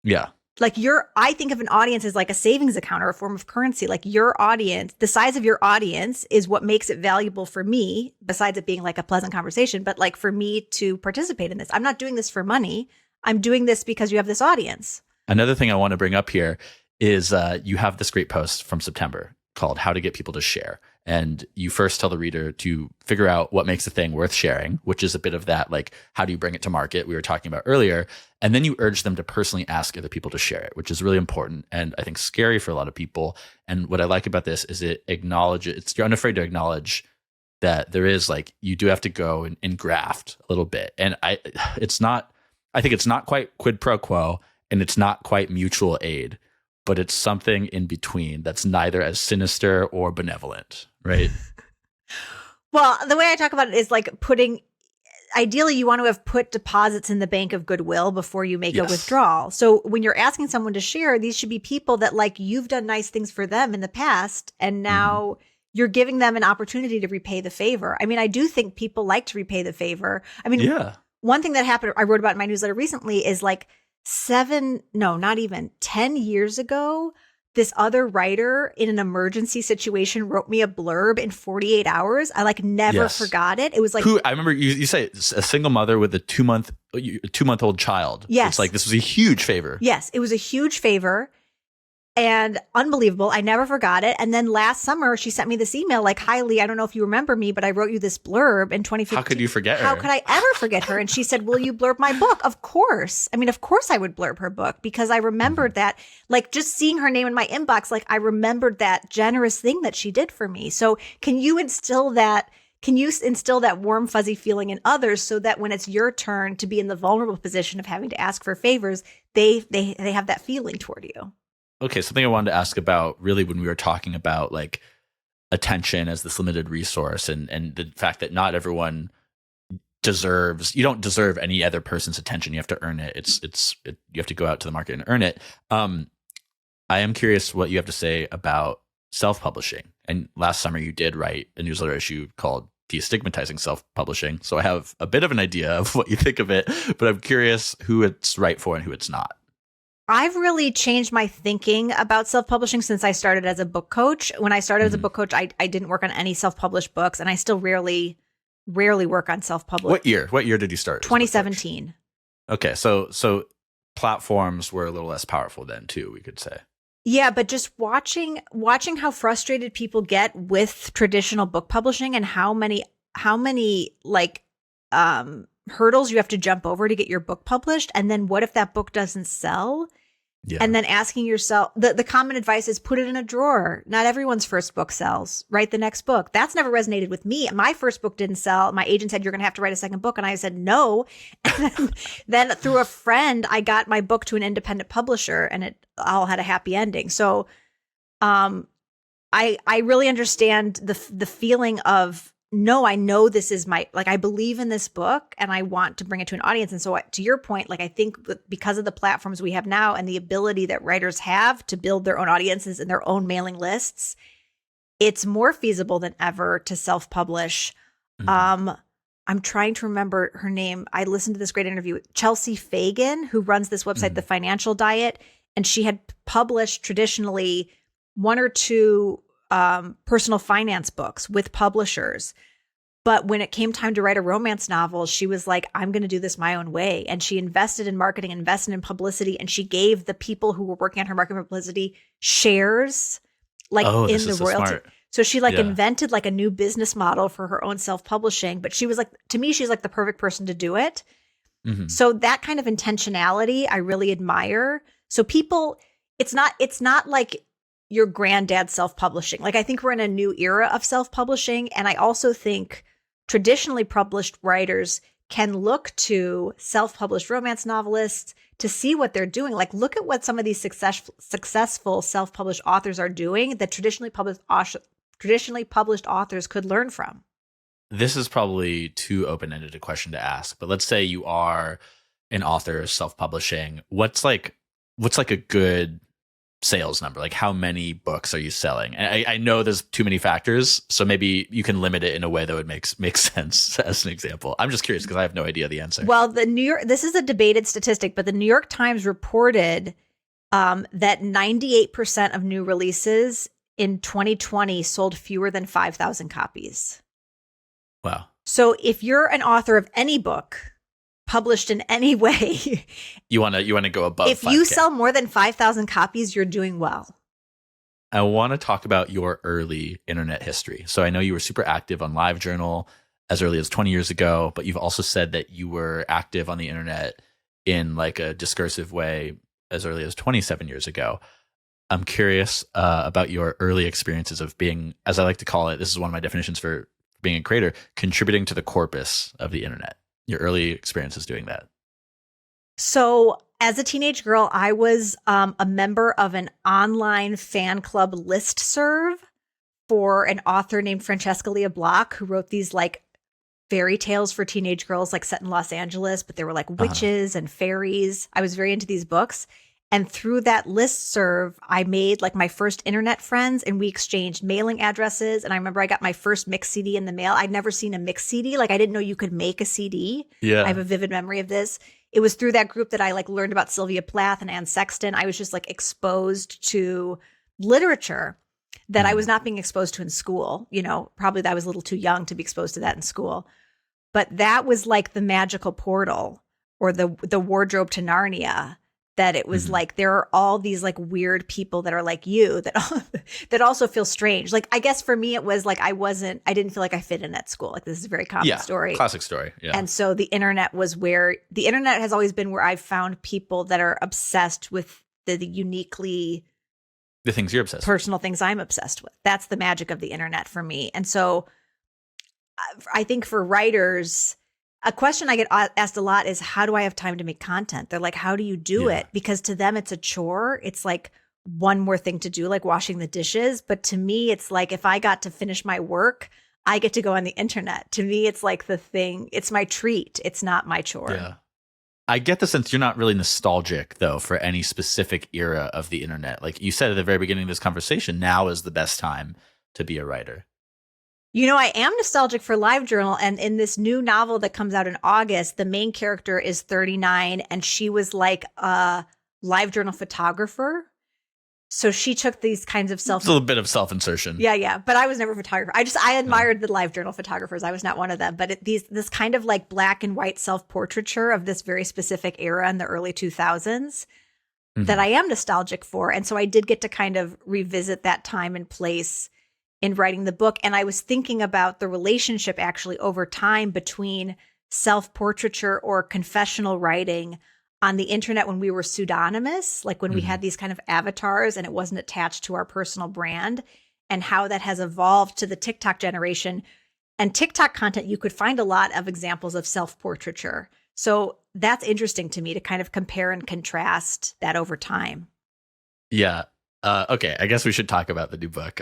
Yeah. Like I think of an audience as like a savings account or a form of currency. Like your audience, the size of your audience is what makes it valuable for me, besides it being like a pleasant conversation, but like for me to participate in this. I'm not doing this for money. I'm doing this because you have this audience. Another thing I want to bring up here is you have this great post from September called How to Get People to Share. And you first tell the reader to figure out what makes a thing worth sharing, which is a bit of that, like, how do you bring it to market we were talking about earlier? And then you urge them to personally ask other people to share it, which is really important and I think scary for a lot of people. And what I like about this is it acknowledges, you're unafraid to acknowledge that there is like, you do have to go and graft a little bit. And I think it's not quite quid pro quo and it's not quite mutual aid, but it's something in between that's neither as sinister or benevolent, right? Well, the way I talk about it is like ideally you want to have put deposits in the bank of goodwill before you make a withdrawal. So when you're asking someone to share, these should be people that like you've done nice things for them in the past. And now you're giving them an opportunity to repay the favor. I mean, I do think people like to repay the favor. I mean, one thing that happened, I wrote about in my newsletter recently is like 10 years ago, this other writer in an emergency situation wrote me a blurb in 48 hours. I like never forgot it. It was like, I remember you say a single mother with a 2-month-old child. Yes. It's like, this was a huge favor. Yes. It was a huge favor and unbelievable. I never forgot it. And then last summer she sent me this email like, hi, Leigh, I don't know if you remember me, but I wrote you this blurb in 2015. How could you forget her? How could I ever forget her? And she said, will you blurb my book? Of course. I mean, of course I would blurb her book because I remembered that, like just seeing her name in my inbox, like I remembered that generous thing that she did for me. So can you instill that warm, fuzzy feeling in others so that when it's your turn to be in the vulnerable position of having to ask for favors, they have that feeling toward you? Okay, something I wanted to ask about really when we were talking about like attention as this limited resource and the fact that not everyone you don't deserve any other person's attention. You have to earn it. You have to go out to the market and earn it. I am curious what you have to say about self-publishing. And last summer you did write a newsletter issue called Destigmatizing Self-Publishing. So I have a bit of an idea of what you think of it, but I'm curious who it's right for and who it's not. I've really changed my thinking about self-publishing since I started as a book coach. When I started as a book coach, I didn't work on any self-published books, and I still rarely work on self-published. What year did you start? 2017. Okay, so platforms were a little less powerful then too, we could say. Yeah, but just watching how frustrated people get with traditional book publishing and how many like hurdles you have to jump over to get your book published. And then what if that book doesn't sell? Yeah. And then asking yourself, the common advice is put it in a drawer. Not everyone's first book sells. Write the next book. That's never resonated with me. My first book didn't sell. My agent said, you're going to have to write a second book. And I said, no. And then through a friend, I got my book to an independent publisher and it all had a happy ending. So I really understand the feeling of, no, I know this is I believe in this book and I want to bring it to an audience. And so to your point, like I think because of the platforms we have now and the ability that writers have to build their own audiences and their own mailing lists, it's more feasible than ever to self-publish. I'm trying to remember her name. I listened to this great interview with Chelsea Fagan, who runs this website, The Financial Diet. And she had published traditionally one or two personal finance books with publishers. But when it came time to write a romance novel, she was like, I'm going to do this my own way. And she invested in marketing, invested in publicity, and she gave the people who were working on her marketing publicity shares like in the royalty. Smart. So she invented like a new business model for her own self-publishing. But she was like, to me, she's like the perfect person to do it. Mm-hmm. So that kind of intentionality, I really admire. So people, it's not like your granddad self-publishing. Like I think we're in a new era of self-publishing. And I also think traditionally published writers can look to self-published romance novelists to see what they're doing. Like look at what some of these successful self-published authors are doing that traditionally published authors could learn from. This is probably too open-ended a question to ask, but let's say you are an author self-publishing. What's like a good sales number? Like how many books are you selling? And I know there's too many factors, so maybe you can limit it in a way that would make sense as an example. I'm just curious because I have no idea the answer. Well, this is a debated statistic, but the New York Times reported that 98% of new releases in 2020 sold fewer than 5,000 copies. Wow. So if you're an author of any book published in any way, you want to go above. If 5K. You sell more than 5,000 copies, you're doing well. I want to talk about your early internet history. So I know you were super active on LiveJournal as early as 20 years ago, but you've also said that you were active on the internet in like a discursive way as early as 27 years ago. I'm curious about your early experiences of being, as I like to call it, this is one of my definitions for being a creator, contributing to the corpus of the internet. Your early experiences doing that. So as a teenage girl, I was a member of an online fan club listserv for an author named Francesca Lia Block, who wrote these like fairy tales for teenage girls, like set in Los Angeles, but they were like witches and fairies. I was very into these books. And through that listserv, I made like my first internet friends and we exchanged mailing addresses. And I remember I got my first mix CD in the mail. I'd never seen a mix CD. Like I didn't know you could make a CD. Yeah. I have a vivid memory of this. It was through that group that I like learned about Sylvia Plath and Anne Sexton. I was just like exposed to literature that I was not being exposed to in school. You know, probably that I was a little too young to be exposed to that in school. But that was like the magical portal or the wardrobe to Narnia. That it was like, there are all these like weird people that are like you that also feel strange. Like, I guess for me, it was like, I didn't feel like I fit in at school. Like this is a very common story. Classic story. Yeah. And so the internet has always been where I've found people that are obsessed with the uniquely the things you're obsessed personal things I'm obsessed with. That's the magic of the internet for me. And so I think for writers, a question I get asked a lot is, how do I have time to make content? They're like, how do you do it? Because to them, it's a chore. It's like one more thing to do, like washing the dishes. But to me, it's like, if I got to finish my work, I get to go on the internet. To me, it's like the thing. It's my treat. It's not my chore. Yeah. I get the sense you're not really nostalgic, though, for any specific era of the internet. Like you said at the very beginning of this conversation, now is the best time to be a writer. You know, I am nostalgic for LiveJournal, and in this new novel that comes out in August, the main character is 39, and she was like a LiveJournal photographer. So she took these kinds of It's a little bit of self-insertion. Yeah. But I was never a photographer. I admired the LiveJournal photographers. I was not one of them. But this kind of like black and white self-portraiture of this very specific era in the early 2000s that I am nostalgic for. And so I did get to kind of revisit that time and place in writing the book. And I was thinking about the relationship actually over time between self-portraiture or confessional writing on the internet when we were pseudonymous, like when we had these kind of avatars and it wasn't attached to our personal brand, and how that has evolved to the TikTok generation. And TikTok content, you could find a lot of examples of self-portraiture. So that's interesting to me to kind of compare and contrast that over time. Yeah. Okay, I guess we should talk about the new book.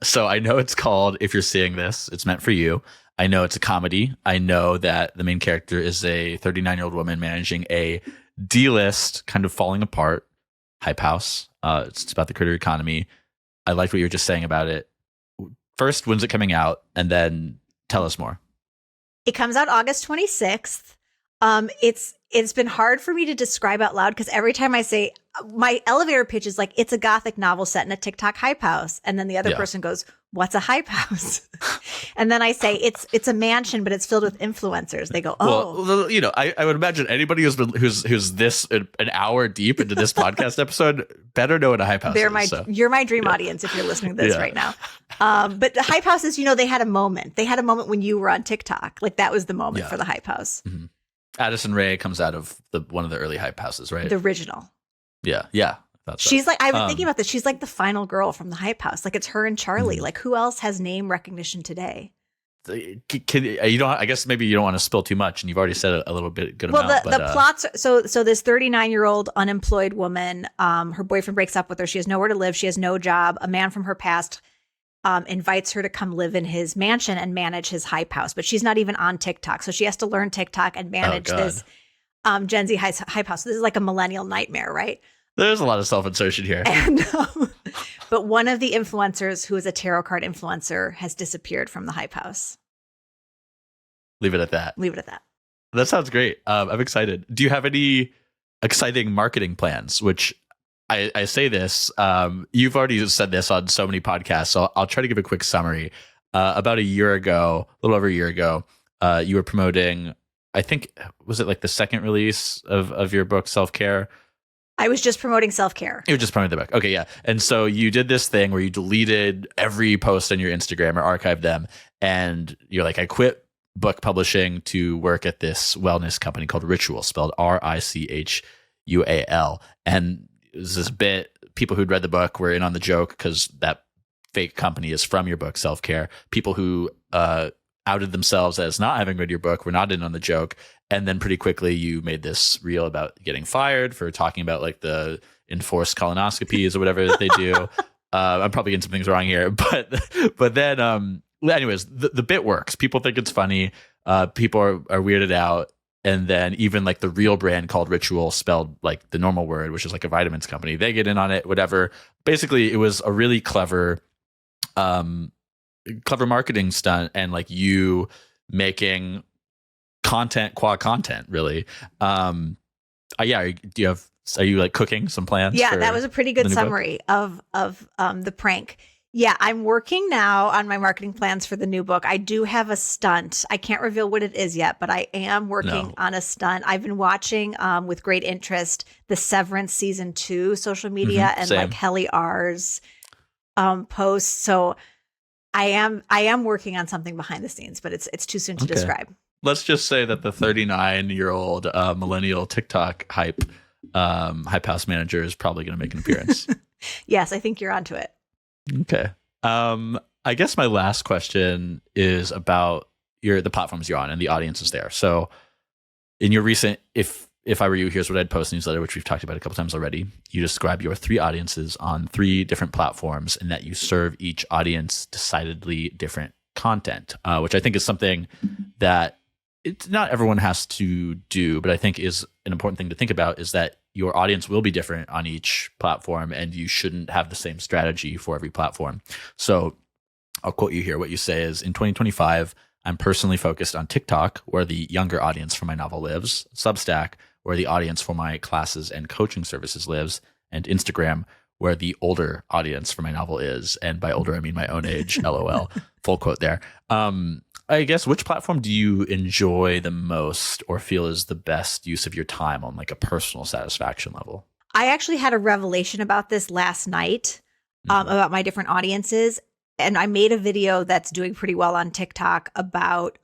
So I know it's called If You're Seeing This, It's Meant for You. I know it's a comedy. I know that the main character is a 39-year-old woman managing a D-list, kind of falling apart hype house. It's about the creator economy. I liked what you were just saying about it. First, when's it coming out? And then tell us more. It comes out August 26th. It's been hard for me to describe out loud because every time I say my elevator pitch is like, it's a Gothic novel set in a TikTok hype house. And then the other person goes, what's a hype house? And then I say, it's a mansion, but it's filled with influencers. They go, oh. Well, you know, I would imagine anybody who's this an hour deep into this podcast episode better know what a hype house is. You're my dream audience if you're listening to this right now. But the hype houses, you know, they had a moment. They had a moment when you were on TikTok. Like that was the moment for the hype house. Mm-hmm. Addison Rae comes out of one of the early hype houses, right? The original. Yeah. She's like, I was thinking about this. She's like the final girl from the hype house. Like it's her and Charlie. Mm-hmm. Like who else has name recognition today? You don't. I guess maybe you don't want to spill too much, and you've already said a little bit good amount. Well, the plots. So this 39-year-old unemployed woman, her boyfriend breaks up with her. She has nowhere to live. She has no job. A man from her past invites her to come live in his mansion and manage his hype house, but she's not even on TikTok, so she has to learn TikTok and manage this Gen Z hype house. So this is like a millennial nightmare, right? There's a lot of self-insertion here. And, but one of the influencers, who is a tarot card influencer, has disappeared from the hype house. Leave it at that. That sounds great. I'm excited. Do you have any exciting marketing plans? Which I say this, you've already said this on so many podcasts, so I'll try to give a quick summary. About a little over a year ago, you were promoting, I think, was it like the second release of your book, Self-Care? I was just promoting Self-Care. You were just promoting the book. Okay, yeah. And so you did this thing where you deleted every post on your Instagram or archived them. And you're like, I quit book publishing to work at this wellness company called Ritual, spelled Richual. And it was this bit, people who'd read the book were in on the joke because that fake company is from your book, Self-Care. People who outed themselves as not having read your book were not in on the joke. And then pretty quickly you made this reel about getting fired for talking about like the enforced colonoscopies or whatever that they do. I'm probably getting some things wrong here, but then anyways, the bit works. People think it's funny. People are weirded out. And then even like the real brand called Ritual, spelled like the normal word, which is like a vitamins company, they get in on it, whatever. Basically, it was a really clever marketing stunt, and like you making quad content, really. Are you like cooking some plans? Yeah, that was a pretty good summary of the prank. Yeah, I'm working now on my marketing plans for the new book. I do have a stunt. I can't reveal what it is yet, but I am working on a stunt. I've been watching with great interest the Severance season 2 social media and like Helly R's posts. So I am working on something behind the scenes, but it's too soon to describe. Let's just say that the 39-year-old millennial TikTok hype house manager is probably going to make an appearance. Yes, I think you're onto it. Okay. I guess my last question is about the platforms you're on and the audiences there. So in your recent If I Were You, Here's What I'd Post newsletter, which we've talked about a couple times already, you describe your 3 audiences on 3 different platforms and that you serve each audience decidedly different content, which I think is something that not everyone has to do, but I think is an important thing to think about, is that your audience will be different on each platform and you shouldn't have the same strategy for every platform. So I'll quote you here. What you say is, in 2025, I'm personally focused on TikTok, where the younger audience for my novel lives, Substack, where the audience for my classes and coaching services lives, and Instagram, where the older audience for my novel is. And by older, I mean my own age, LOL. Full quote there. I guess, which platform do you enjoy the most or feel is the best use of your time on like a personal satisfaction level? I actually had a revelation about this last night, about my different audiences. And I made a video that's doing pretty well on TikTok about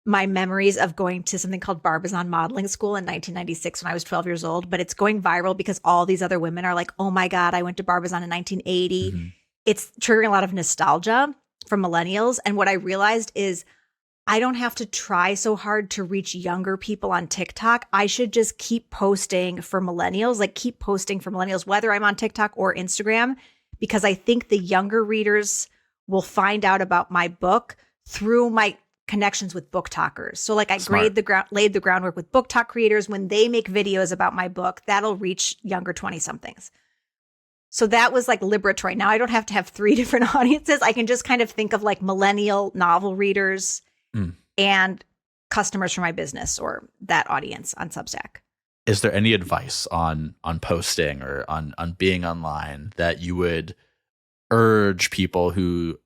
my memories of going to something called Barbizon Modeling School in 1996 when I was 12 years old. But it's going viral because all these other women are like, oh my God, I went to Barbizon in 1980. Mm-hmm. It's triggering a lot of nostalgia from millennials. And what I realized is I don't have to try so hard to reach younger people on TikTok. I should just keep posting for millennials, whether I'm on TikTok or Instagram, because I think the younger readers will find out about my book through my connections with BookTokers. So like I laid the groundwork with BookTok creators. When they make videos about my book, that'll reach younger 20-somethings. So that was like liberatory. Now I don't have to have 3 different audiences. I can just kind of think of like millennial novel readers and customers for my business or that audience on Substack. Is there any advice on posting or on being online that you would urge people who,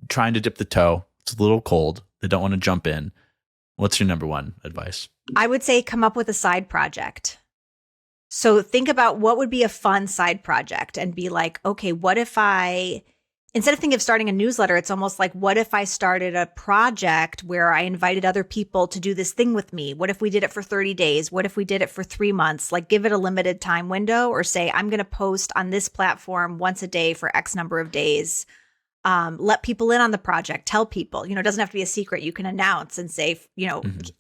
trying to dip the toe, it's a little cold, they don't want to jump in? What's your number one advice? I would say come up with a side project. So think about what would be a fun side project and be like, okay, what if instead of thinking of starting a newsletter, it's almost like, what if I started a project where I invited other people to do this thing with me? What if we did it for 30 days? What if we did it for 3 months? Like give it a limited time window, or say, I'm going to post on this platform once a day for X number of days. Let people in on the project, tell people, it doesn't have to be a secret. You can announce and say,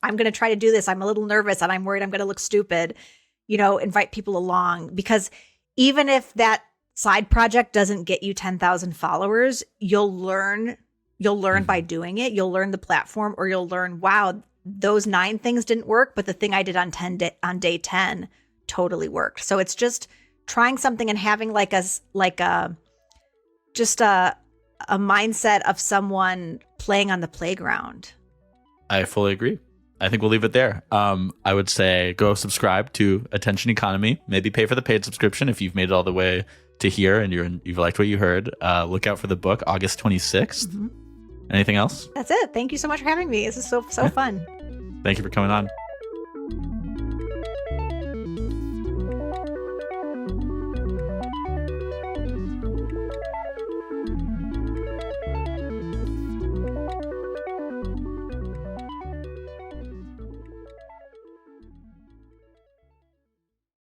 I'm going to try to do this. I'm a little nervous and I'm worried I'm going to look stupid, invite people along, because even if that side project doesn't get you 10,000 followers, you'll learn by doing it. You'll learn the platform, or you'll learn, wow, those 9 things didn't work, but the thing I did on day 10 totally worked. So it's just trying something and having a mindset of someone playing on the playground. I fully agree. I think we'll leave it there. I would say go subscribe to Attention Economy. Maybe pay for the paid subscription if you've made it all the way to here and you've liked what you heard. Look out for the book August 26th. Mm-hmm. Anything else? That's it. Thank you so much for having me. This is so fun. Thank you for coming on.